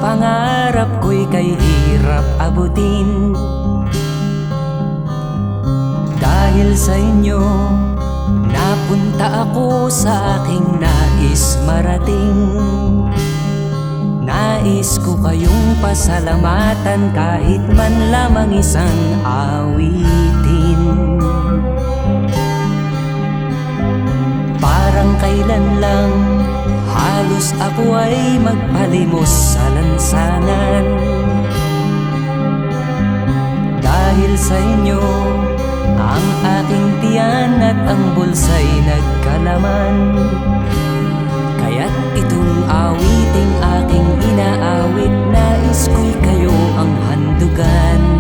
pangarap ko'y kay hirap abutin. Dahil sa inyo, napunta ako sa aking nais marating. Nais ko kayong pasalamatan kahit man lamang isang awitin. Parang kailan lang halos ako ay magpalimos sa lansangan. Dahil sa inyo, ang aking tiyan at ang bulsa'y nagkalaman. Kaya't itong awiting aking inaawit, nais ko'y kayo ang handugan.